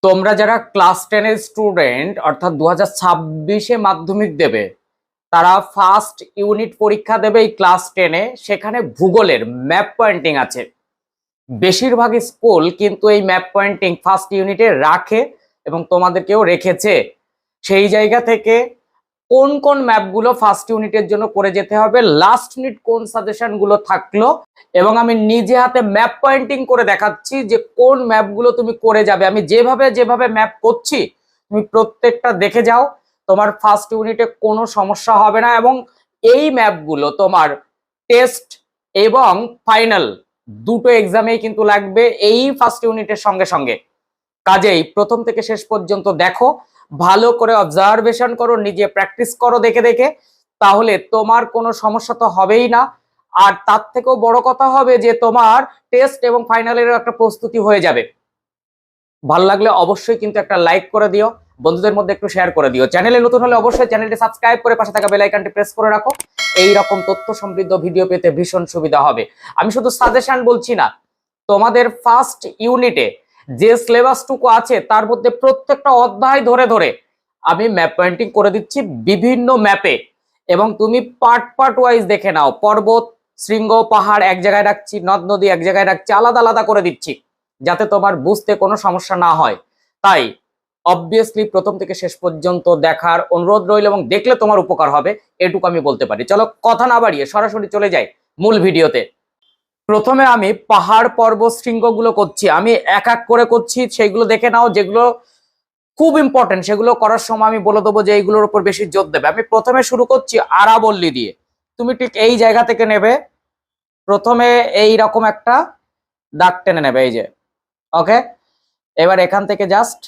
তোমরা যারা class 10-এর student অর্থাৎ 2026-এ মাধ্যমিক দেবে, তারা ফার্স্ট ইউনিট পরীক্ষা দেবে এই ক্লাস 10-এ। সেখানে ভূগোলের ম্যাপ পয়েন্টিং আছে। বেশিরভাগ স্কুল কিন্তু এই ম্যাপ পয়েন্টিং ফার্স্ট ইউনিটে রাখে এবং তোমাদেরকেও রেখেছে। সেই জায়গা থেকে কোন কোন ম্যাপগুলো ফার্স্ট ইউনিটের জন্য করে যেতে হবে, লাস্ট মিনিট কোন সাজেশনগুলো থাকলো, এবং আমি নিজে হাতে ম্যাপ পয়েন্টিং করে দেখাচ্ছি যে কোন ম্যাপগুলো তুমি করে যাবে। আমি যেভাবে যেভাবে ম্যাপ করছি তুমি প্রত্যেকটা দেখে যাও, তোমার ফার্স্ট ইউনিটে কোনো সমস্যা হবে না। এবং এই ম্যাপগুলো তোমার টেস্ট এবং ফাইনাল দুটো এক্সামেই কিন্তু লাগবে এই ফার্স্ট ইউনিটের সঙ্গে সঙ্গে। কাজেই প্রথম থেকে শেষ পর্যন্ত দেখো, ভালো করে অবজারভেশন করো, নিজে প্র্যাকটিস করো দেখে দেখে, তাহলে তোমার কোনো সমস্যা তো হবেই না। আর তার থেকেও বড় কথা হবে যে তোমার টেস্ট এবং ফাইনালের একটা প্রস্তুতি হয়ে যাবে। ভালো লাগলে অবশ্যই কিন্তু একটা লাইক করে দিও, বন্ধুদের মধ্যে একটু শেয়ার করে দিও। চ্যানেলে নতুন হলে অবশ্যই চ্যানেলটি সাবস্ক্রাইব করে পাশে থাকা বেল আইকনটি প্রেস করে রাখো। এই রকম তথ্য সমৃদ্ধ ভিডিও পেতে ভীষণ সুবিধা হবে। আমি শুধু সাজেশন বলছি না, তোমাদের ফার্স্ট ইউনিটে যে সিলেবাসটুকু আছে তার মধ্যে প্রত্যেকটা অধ্যায় ধরে ধরে আমি ম্যাপ পয়েন্টিং করে দিচ্ছি বিভিন্ন ম্যাপে, এবং তুমি পার্ট পার্ট ওয়াইজ দেখে নাও। পর্বত, শৃঙ্গ, পাহাড় এক জায়গায় রাখছি, নদ নদী এক জায়গায় রাখছি, আলাদা আলাদা করে দিচ্ছি যাতে তোমার বুঝতে কোনো সমস্যা না হয়। তাই অবভিয়াসলি প্রথম থেকে শেষ পর্যন্ত দেখার অনুরোধ রইল, এবং দেখলে তোমার উপকার হবে, এটুকু আমি বলতে পারি। চলো কথা না বাড়িয়ে সরাসরি চলে যাই মূল ভিডিওতে। প্রথমে আমি পাহাড়, পর্বত, শৃঙ্গগুলো করছি। আমি এক এক করে করছি, সেইগুলো দেখে নাও। যেগুলো খুব ইম্পর্টেন্ট সেগুলো করার সময় আমি বলে দেবো যে এইগুলোর উপর বেশি জোর দেবে। আমি প্রথমে শুরু করছি আরাবল্লী দিয়ে। তুমি ঠিক এই জায়গা থেকে নেবে, প্রথমে এই রকম একটা দাগ টেনে নেবে, এই যে, ওকে। এবার এখান থেকে জাস্ট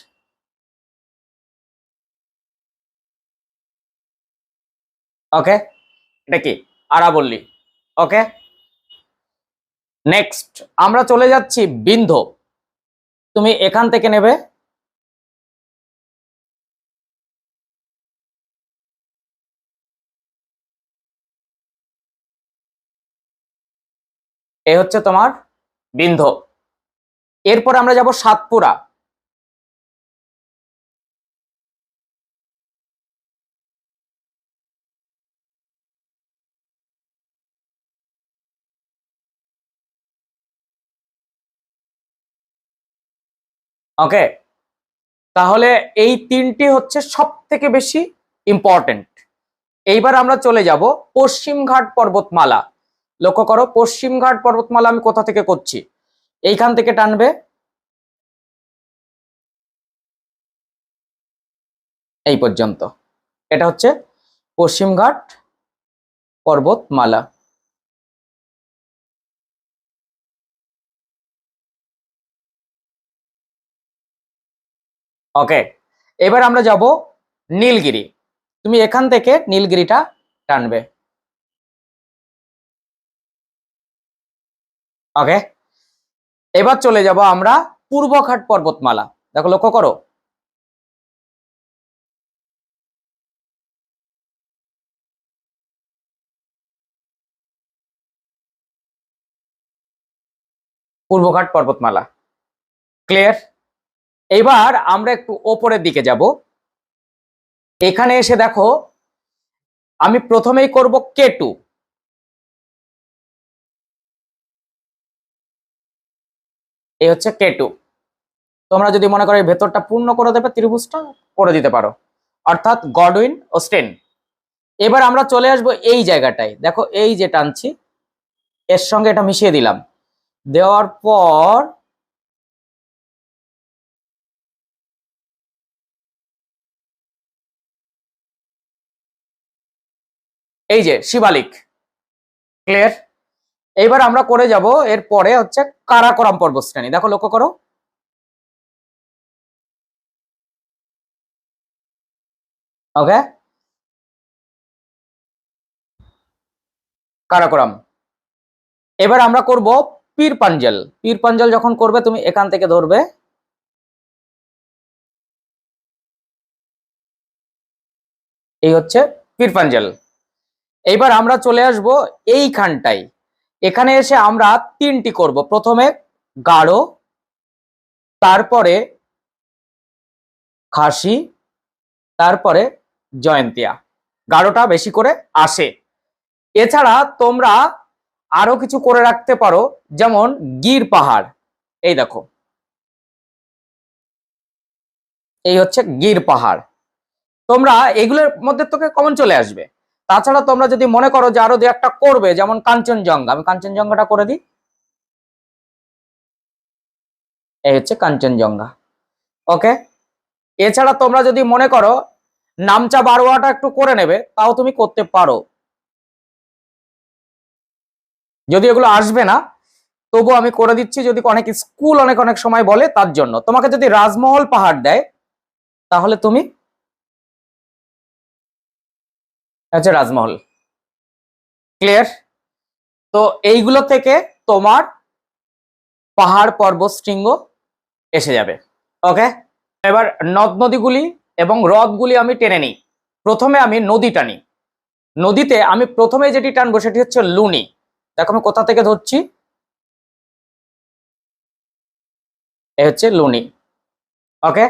ওকে, এটা কি আরাবল্লী, ওকে। নেক্সট আমরা চলে যাচ্ছি বিন্ধ্য। তুমি এখান থেকে নেবে, এ হচ্ছে তোমার বিন্ধ্য। এরপর আমরা যাব সাতপুরা। ওকে, তাহলে এই তিনটি হচ্ছে সব থেকে বেশি ইম্পর্টেন্ট। এইবার আমরা চলে যাব পশ্চিমঘাট পর্বতমালা। লক্ষ্য করো, পশ্চিমঘাট পর্বতমালা আমি কোথা থেকে করছি, এইখান থেকে টানবে, এই পর্যন্ত। এটা হচ্ছে পশ্চিমঘাট পর্বতমালা। ওকে, এবার আমরা যাব নীলগিরি। তুমি এখান থেকে নীলগিরিটা টানবে, ওকে। এবার চলে যাব আমরা পূর্বঘাট পর্বতমালা। দেখো, লক্ষ্য করো, পূর্বঘাট পর্বতমালা, ক্লিয়ার। এবার আমরা একটু ওপরের দিকে যাব। এখানে এসে দেখো, আমি প্রথমেই করব K2। এই হচ্ছে K2। তোমরা যদি মনে করো এই ভেতরটা পূর্ণ করে দেবে, ত্রিভুজটা করে দিতে পারো, অর্থাৎ গডউইন ও স্টেন। এবার আমরা চলে আসব এই জায়গাটায়। দেখো, এই যে টানছি, এর সঙ্গে এটা মিশিয়ে দিলাম। দেওয়ার পর এই যে শিবালিক, ক্লিয়ার। এইবার আমরা করে যাব, এর পরে হচ্ছে কারাকোরাম পর্বতশ্রেণী। দেখো, লক্ষ্য করো, ওকে, কারাকোরাম। এবার আমরা করব পীর পাঞ্জল। পীর পাঞ্জল যখন করবে তুমি এখান থেকে ধরবে, এই হচ্ছে পীর পাঞ্জল। এইবার আমরা চলে আসব এইখানটাই। এখানে এসে আমরা তিনটি করব। প্রথমে গাঢ়, তারপরে খাসি, তারপরে জয়ন্তিয়া, গাঢ়টা বেশি করে আসে। এছাড়া তোমরা আরো কিছু করে রাখতে পারো, যেমন গির পাহাড়। এই দেখো, এই হচ্ছে গির পাহাড়। তোমরা এগুলোর মধ্যে তোকে কমন চলে আসবে। তাছাড়া তোমরা যদি মনে করো যে আরো দু একটা করবে, যেমন কাঞ্চনজঙ্ঘা, আমি কাঞ্চনজঙ্ঘাটা করে দিই। এই হচ্ছে কাঞ্চনজঙ্ঘা। ওকে, এছাড়া তোমরা যদি মনে করো নামচা বারোয়াটা একটু করে নেবে, তাও তুমি করতে পারো। যদি এগুলো আসবে না, তবু আমি করে দিচ্ছি, যদি অনেক স্কুল অনেক অনেক সময় বলে তার জন্য। তোমাকে যদি রাজমহল পাহাড় দেয়, তাহলে তুমি হচ্ছে রাজমহল। ক্লিয়ার? তো এইগুলো থেকে তোমার পাহাড় পর্বত শৃঙ্গ এসে যাবে। ওকে, এবার নদ নদীগুলি এবং হ্রদগুলি আমি টেনে নিই। প্রথমে আমি নদী টানি। নদীতে আমি প্রথমে যেটি টানবো সেটি হচ্ছে লুনি। দেখো আমি কোথা থেকে ধরছি, এ হচ্ছে লুনি। ওকে,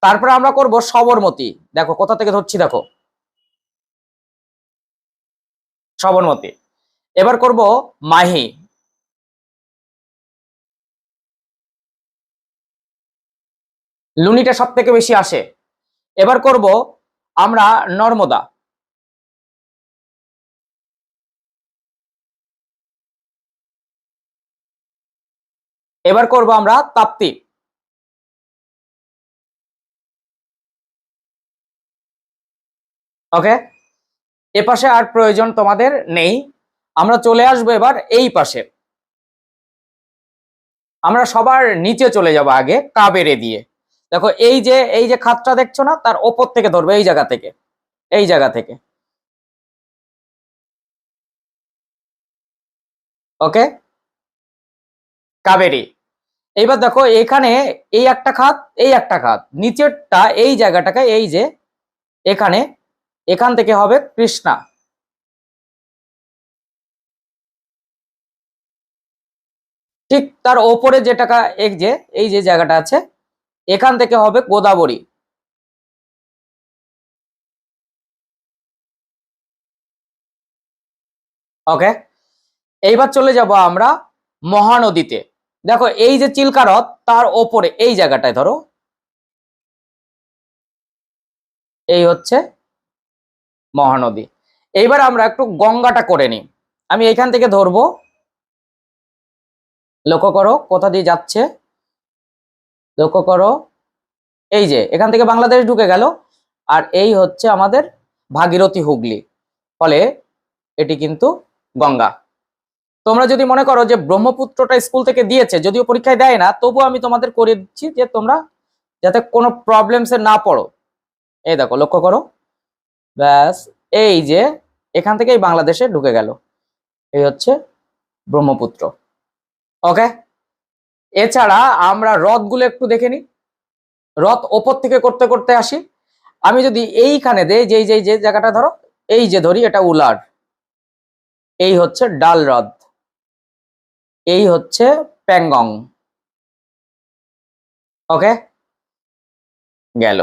তারপরে আমরা করব সবরমতী। দেখো কোথা থেকে ধরছি, দেখো সবরমতী। এবার করব মাহি। লুনিটা সব থেকে বেশি আসে। এবার করব আমরা নর্মদা। এবার করব আমরা তাপ্তি। ওকে, এ পাশে আর প্রয়োজন তোমাদের নেই। আমরা চলে আসবো এবার এই পাশে। আমরা সবার নিচে চলে যাব আগে কাবেরে দিয়ে। দেখো এই যে খাতটা দেখছো না, তার ওপর থেকে ধরবে, এই জায়গা থেকে, এই জায়গা থেকে। ওকে, কাবেরী। এইবার দেখো এখানে এই একটা খাত, এই একটা খাত, নিচেরটা এই জায়গাটাকে, এই যে এখানে, এখান থেকে হবে কৃষ্ণা। ঠিক তার ওপরে যেটাকা এই যে জায়গাটা আছে, এখান থেকে হবে গোদাবরী। ওকে, এইবার চলে যাব আমরা মহানদীতে। দেখো এই যে চিল্কা হ্রদ, তার ওপরে এই জায়গাটায় ধরো, এই হচ্ছে মহানদী। এইবার আমরা একটু গঙ্গাটা করে নিই। আমি এখান থেকে ধরবো, লক্ষ্য করো কোথা দিয়ে যাচ্ছে, লক্ষ্য করো, এই যে এখান থেকে বাংলাদেশ ঢুকে গেল, আর এই হচ্ছে আমাদের ভাগীরথী হুগলি, ফলে এটি কিন্তু গঙ্গা। তোমরা যদি মনে করো যে ব্রহ্মপুত্রটা স্কুল থেকে দিয়েছে, যদিও পরীক্ষায় দেয় না, তবু আমি তোমাদের করে দিচ্ছি যে তোমরা যাতে কোনো প্রবলেমসে না পড়ো। এই দেখো লক্ষ্য করো, ব্যাস, এই যে এখান থেকেই বাংলাদেশে ঢুকে গেল, এই হচ্ছে ব্রহ্মপুত্র। ওকে, এছাড়া আমরা হ্রদগুলো একটু দেখে নিই। হ্রদ ওপর থেকে করতে করতে আসি। আমি যদি এইখানে দেই, যে জায়গাটা ধরো, এই যে ধরি, এটা উলার, এই হচ্ছে ডাল হ্রদ, এই হচ্ছে প্যাংগং। ওকে, গেল।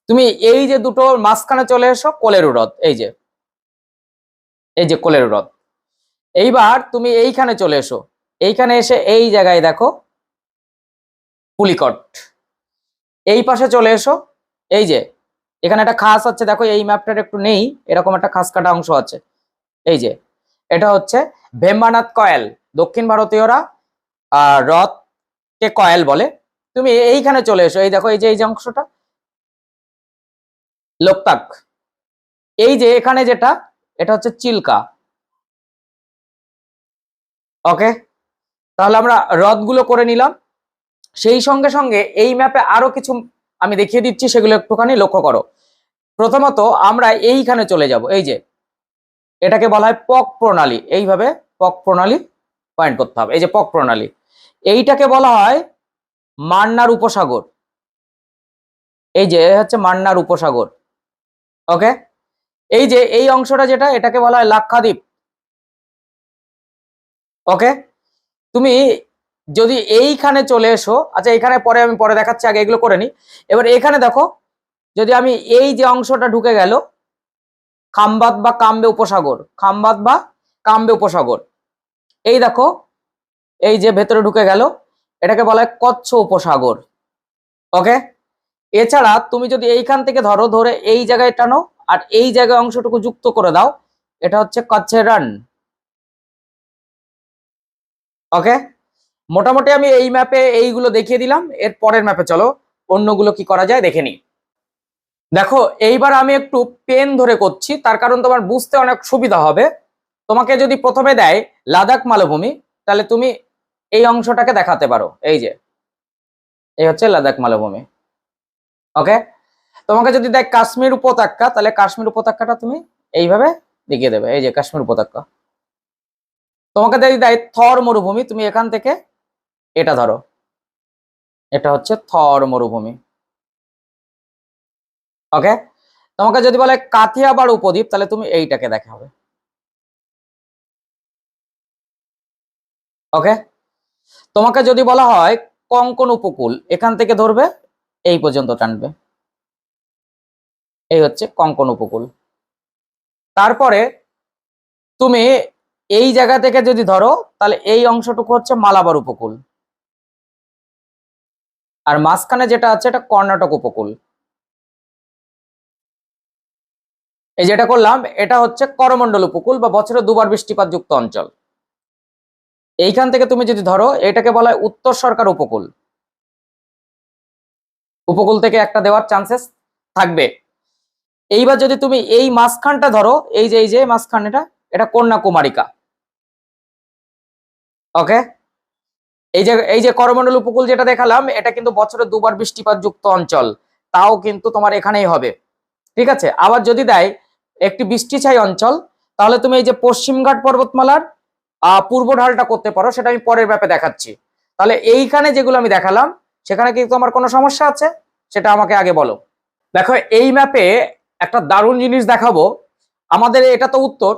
তুমি এই যে দুটোর মাঝখানে চলে এসো, কোলেরু হ্রদ, এই যে কোলেরু হ্রদ। এইবার তুমি এইখানে চলে এসো, এইখানে এসে এই জায়গায় দেখো পুলিকট। এই পাশে চলে এসো, এই যে এখানে একটা খাস আছে, দেখো এই ম্যাপটার একটু নেই, এরকম একটা খাস কাটা অংশ আছে, এই যে এটা হচ্ছে ভেম্বানাথ কয়েল। দক্ষিণ ভারতীয়রা হ্রদকে কয়েল বলে। তুমি এইখানে চলে এসো, এই দেখো এই যে অংশটা লোকতাক। এই যে এখানে যেটা, এটা হচ্ছে চিল্কা। ওকে, তাহলে আমরা হ্রদগুলো করে নিলাম। সেই সঙ্গে সঙ্গে এই ম্যাপে আরো কিছু আমি দেখিয়ে দিচ্ছি, সেগুলো একটুখানি লক্ষ্য করো। প্রথমত আমরা এইখানে চলে যাব, এই যে এটাকে বলা হয় পক প্রণালী। এইভাবে পক প্রণালী পয়েন্ট করতে হবে, এই যে পক প্রণালী। এইটাকে বলা হয় মান্নার উপসাগর, এই যে হচ্ছে মান্নার উপসাগর। ওকে, এই যে এই অংশটা যেটা, এটাকে বলা হয় লাক্ষাদ্বীপ। ওকে, তুমি যদি এইখানে চলে এসো, আচ্ছা এখানে পরে আমি পরে দেখাচ্ছি, আগে এগুলো করে নি। এবার এখানে দেখো, যদি আমি এই যে অংশটা ঢুকে গেল খাম্বাত বা কামবে উপসাগর, খাম্বাত বা কামবে উপসাগর, এই দেখো এই যে ভেতরে ঢুকে গেল, এটাকে বলা হয় কচ্ছ উপসাগর। ওকে, এছাড়া তুমি যদি এইখান থেকে ধরো, ধরে এই জায়গায় টানো আর এই জায়গায় অংশটুকু যুক্ত করে দাও, এটা হচ্ছে কচ্ছের রান। ওকে, মোটামুটি আমি এই ম্যাপে এইগুলো দেখিয়ে দিলাম। এর পরের ম্যাপে চলো অন্যগুলো কি করা যায় দেখে নিই। দেখো এইবার আমি একটু পেন ধরে করছি, তার কারণ তোমার বুঝতে অনেক সুবিধা হবে। তোমাকে যদি প্রথমে দেয় লাদাখ মালভূমি, তাহলে তুমি এই অংশটাকে দেখাতে পারো, এই যে এই হচ্ছে লাদাখ মালভূমি। ওকে, তোমাকে যদি দেয় কাশ্মীর উপত্যকা, তাহলে কাশ্মীর উপত্যকাটা তুমি এইভাবে দেখিয়ে দেবে, এই যে কাশ্মীর উপত্যকা। তোমাকে যদি দেয় থর মরুভূমি, তুমি এখান থেকে এটা ধরো, এটা হচ্ছে থর মরুভূমি। ওকে, তোমাকে যদি বলে কাথিয়াবাড় উপদ্বীপ, তাহলে তুমি এইটাকে দেখাবে। ওকে, তোমাকে যদি বলা হয় কঙ্কন উপকূল, এখান থেকে ধরবে এই পর্যন্ত টানবে, এই হচ্ছে কঙ্কন উপকূল। তারপরে তুমি এই জায়গা থেকে যদি ধরো, তাহলে এই অংশটুকু হচ্ছে মালাবার উপকূল, আর মাঝখানে যেটা আছে এটা কর্ণাটক উপকূল। এই যেটা করলাম এটা হচ্ছে করমণ্ডল উপকূল বা বছরে দুবার বৃষ্টিপাত যুক্ত অঞ্চল। এইখান থেকে তুমি যদি ধরো, এটাকে বলা হয় উত্তর সরকার উপকূল, উপকূল থেকে একটা দেওয়ার চান্সেস থাকবে। এইবার যদি তুমি এই মাঝখানটা ধরো, এই যে মাঝখান, এটা কন্যাকুমারিকা। ওকে, এই যে করমণ্ডল উপকূল যেটা দেখালাম, এটা কিন্তু বছরে দুবার বৃষ্টিপাত যুক্ত অঞ্চল, তাও কিন্তু তোমার এখানেই হবে। ঠিক আছে, আবার যদি দেয় একটি বৃষ্টিছাই অঞ্চল, তাহলে তুমি এই যে পশ্চিমঘাট পর্বতমালার পূর্ব ঢালটা করতে পারো, সেটা আমি পরের ম্যাপে দেখাচ্ছি। তাহলে এইখানে যেগুলো আমি দেখালাম, সেখানে কি তোমার কোনো সমস্যা আছে সেটা আমাকে আগে বলো। দেখো এই ম্যাপে একটা দারুণ জিনিস দেখাবো। আমাদের এটা তো উত্তর,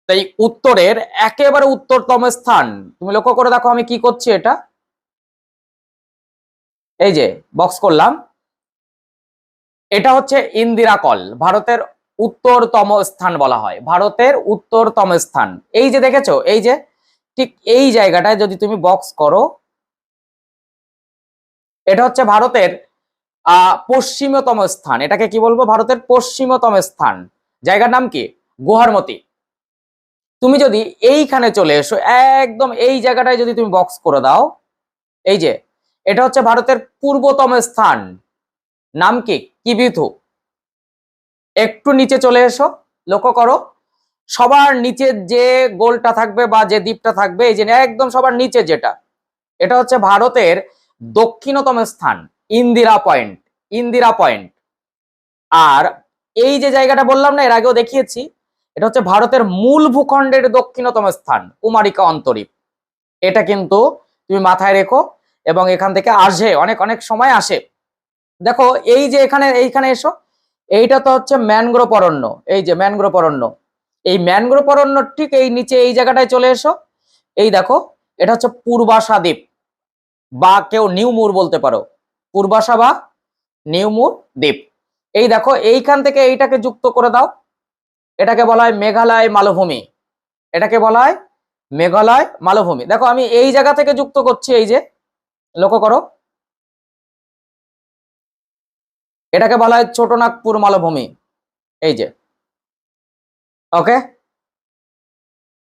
তাই উত্তরের একেবারে উত্তরতম স্থান, তুমি লক্ষ্য করে দেখো আমি কি করছি, এটা এই যে বক্স করলাম, এটা হচ্ছে ইন্দিরা কল, ভারতের উত্তরতম স্থান বলা হয়, ভারতের উত্তরতম স্থান। এই যে দেখেছো, এই যে ঠিক এই জায়গাটায় যদি তুমি বক্স করো, এটা হচ্ছে ভারতের পশ্চিমতম স্থান। এটাকে কি বলবো, ভারতের পশ্চিমতম স্থান। জায়গার নাম কি, গুহারমতি। তুমি যদি এইখানে চলে এসো, একদম এই জায়গাটায় যদি তুমি বক্স করে দাও, এই যে এটা হচ্ছে ভারতের পূর্বতম স্থান, নাম কি, কিবিথু। একটু নিচে চলে এসো, লক্ষ্য করো সবার নিচে যে গোলটা থাকবে বা যে দ্বীপটা থাকবে, এই যে একদম সবার নিচে যেটা, এটা হচ্ছে ভারতের দক্ষিণতম স্থান, ইন্দিরা পয়েন্ট, ইন্দিরা পয়েন্ট। আর এই যে জায়গাটা বললাম না, এর আগেও দেখিয়েছি, এটা হচ্ছে ভারতের মূল ভূখণ্ডের দক্ষিণতম স্থান, কুমারিকা অন্তরীপ। এটা কিন্তু তুমি মাথায় রেখো, এবং এখান থেকে আসে অনেক অনেক সময় আসে। দেখো এই যে এইখানে এসো, এইটা তো হচ্ছে ম্যানগ্রোভ অরণ্য, এই যে ম্যানগ্রোভ অরণ্য, এই ম্যানগ্রোভ অরণ্য ঠিক এই নিচে এই জায়গাটায় চলে এসো। এই দেখো এটা হচ্ছে পূর্বাশা দ্বীপ, বা কেউ নিউমুর বলতে পারো, পূর্বাশা বা নিউমুর দ্বীপ। এই দেখো এইখান থেকে এইটাকে যুক্ত করে দাও, এটাকে বলা হয় মেঘালয় মালভূমি, এটাকে বলা হয় মেঘালয় মালভূমি। দেখো আমি এই জায়গা থেকে যুক্ত করছি, এই যে লক্ষ্য করো, এটাকে বলা হয় ছোটনাগপুর মালভূমি, এই যে। ওকে,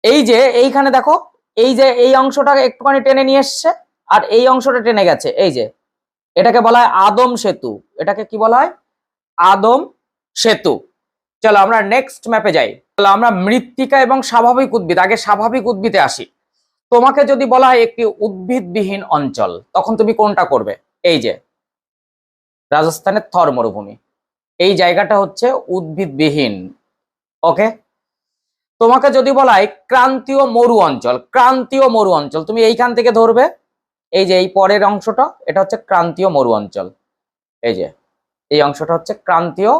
এই যে এইখানে দেখো, এই যে এই অংশটাকে একটুখানি টেনে নিয়ে এসছে, আর এই অংশটা টেনে গেছে, এই যে এটাকে বলা হয় আদম সেতু, এটাকে কি বলা হয়, আদম সেতু। চলো আমরা নেক্সট ম্যাপে যাই। চলো আমরা মৃত্তিকা এবং স্বাভাবিক উদ্ভিদ, আগে স্বাভাবিক উদ্ভিদে আসি। তোমাকে যদি বলা হয় একটি উদ্ভিদবিহীন অঞ্চল, তখন তুমি কোনটা করবে, এই যে রাজস্থানের থর মরুভূমি, এই জায়গাটা হচ্ছে উদ্ভিদবিহীন। ওকে, তোমাকে যদি বলা হয় ক্রান্তীয় মরু অঞ্চল, ক্রান্তীয় মরু অঞ্চল, তুমি এইখান থেকে ধরবে, এই যে এই পরের অংশটা, এটা হচ্ছে ক্রান্তীয় মরু অঞ্চল, এই যে এই অংশটা হচ্ছে ক্রান্তীয়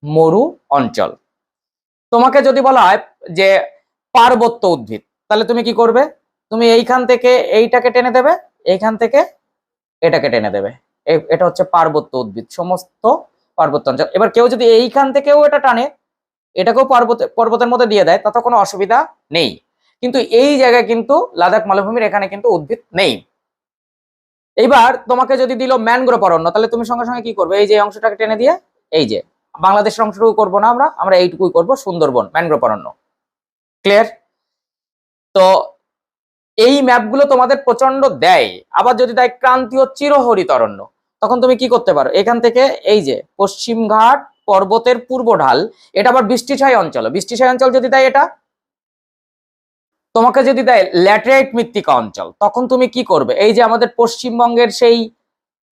মরু অঞ্চল। তোমাকে যদি বলা হয় যে পার্বত্য উদ্ভিদ, তাহলে তুমি কি করবে, তুমি এইখান থেকে এইটাকে টেনে দেবে, এইখান থেকে এটাকে টেনে দেবে। এটা হচ্ছে পার্বত্য উদ্ভিদ, সমস্ত পার্বত্য অঞ্চল। এবার কেউ যদি এইখান থেকেও এটা টানে, এটাকেও পর্বতের মধ্যে দিয়ে দেয়, তাতে কোনো অসুবিধা নেই। কিন্তু এই জায়গায় কিন্তু লাদাখ মালভূমির এখানে কিন্তু উদ্ভিদ নেই। এইবার তোমাকে যদি দিল ম্যানগ্রোভ অরণ্য, তাহলে তুমি সঙ্গে সঙ্গে কি করবে? এই যে অংশটাকে টেনে দিয়ে, এই যে বাংলাদেশের অংশটুকু করবো না, আমরা এইটুকুই করবো, সুন্দরবন ম্যানগ্রোভ অরণ্য। ক্লিয়ার? তো এই ম্যাপগুলো তোমাদের প্রচন্ড দেয়। আবার যদি দেয় ক্রান্তীয় চিরহরিত অরণ্য, তখন তুমি কি করতে পারো? এখান থেকে এই যে পশ্চিমঘাট পর্বতের পূর্ব ঢাল, এটা আবার বৃষ্টিছায়া অঞ্চল। বৃষ্টিছায়া অঞ্চল যদি দেয় এটা, তোমাকে যদি দেয় ল্যাটেরাইট মৃত্তিকা অঞ্চল, তখন তুমি কি করবে? এই যে আমাদের পশ্চিমবঙ্গের সেই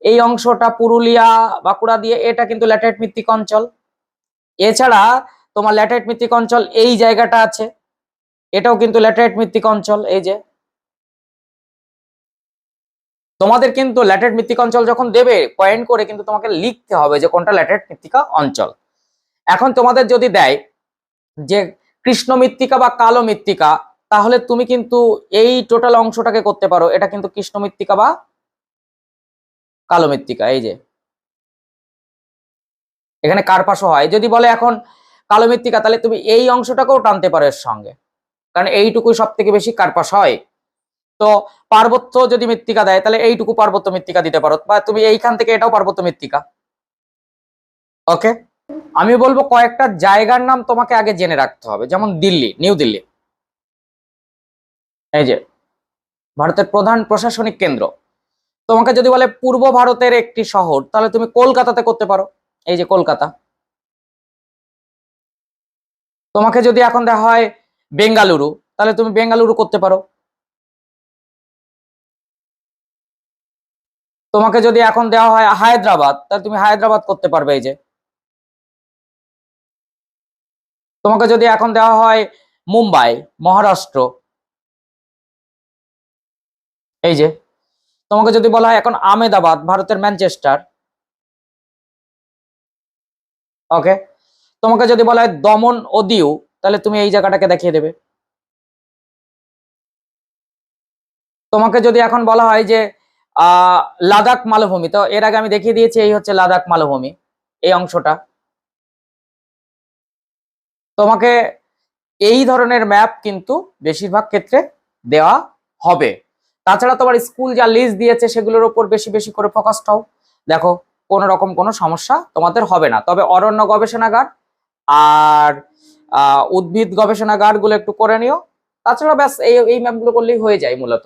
এই অংশটা পুরুলিয়া বাঁকুড়া দিয়ে, এটা কিন্তু ল্যাটেরাইট মৃত্তিকা অঞ্চল। এছাড়া তোমার ল্যাটেরাইট মৃত্তিকা অঞ্চল এই জায়গাটা আছে, এটাও কিন্তু ল্যাটেরাইট মৃত্তিকা অঞ্চল। এই যে তোমাদের কিন্তু ল্যাটেরাইট মৃত্তিকা অঞ্চল যখন দেবে পয়েন্ট করে, কিন্তু তোমাকে লিখতে হবে যে কোনটা ল্যাটেরাইট মৃত্তিকা অঞ্চল। এখন তোমাদের যদি দেয় যে কৃষ্ণ মৃত্তিকা বা কালো মৃত্তিকা, তাহলে তুমি কিন্তু এই টোটাল অংশটাকে করতে পারো, এটা কিন্তু কৃষ্ণ মৃত্তিকা বা কালো মৃত্তিকা। এই যে এখানে কার্পাসও হয়। যদি বলে এখন কালো মৃত্তিকা, তাহলে তুমি এই অংশটাকেও টানতে পারো এর সঙ্গে, কারণ এইটুকুই সব থেকে বেশি কার্পাস হয়। তো পার্বত্য যদি মৃত্তিকা দেয়, তাহলে এইটুকু পার্বত্য মৃত্তিকা দিতে পারো, বা তুমি এইখান থেকে এটাও পার্বত্য মৃত্তিকা। ওকে, আমি বলবো কয়েকটা জায়গার নাম তোমাকে আগে জেনে রাখতে হবে, যেমন দিল্লি, নিউ দিল্লি, এই যে ভারতের প্রধান প্রশাসনিক কেন্দ্র। তোমাকে যদি বলে পূর্ব ভারতের একটি শহর, তাহলে তুমি কলকাতাতে করতে পারো, এই যে কলকাতা। তোমাকে যদি এখন দেওয়া হয় বেঙ্গালুরু, তাহলে তুমি বেঙ্গালুরু করতে পারো। তোমাকে যদি এখন দেওয়া হয় হায়দ্রাবাদ, তাহলে তুমি হায়দ্রাবাদ করতে পারবে, এই যে। তোমাকে যদি এখন দেওয়া হয় মুম্বাই, মহারাষ্ট্র, এই যে। তোমাকে যদি বলা হয় এখন আহমেদাবাদ, ভারতের ম্যানচেস্টার, ওকে। তোমাকে যদি বলা হয় দমন ও দিউ, তাহলে তুমি এই জায়গাটাকে দেখিয়ে দেবে। তোমাকে যদি এখন বলা হয় যে লাদাখ মালভূমি, তো এর আগে আমি দেখিয়ে দিয়েছি, এই হচ্ছে লাদাখ মালভূমি, এই অংশটা। তোমাকে এই ধরনের ম্যাপ কিন্তু বেশিরভাগ ক্ষেত্রে দেওয়া হবে। তাছাড়া তোমার স্কুল যা লিস্ট দিয়েছে সেগুলোর উপর বেশি বেশি করে ফোকাসড হও, দেখো কোনো রকম কোনো সমস্যা তোমাদের হবে না। তবে অরণ্য গবেষণাগার আর উদ্ভিদ গবেষণাগার গুলো একটু করে নিও। তাছাড়া ব্যাস এই ম্যাপগুলো করলেই হয়ে যায় মূলত।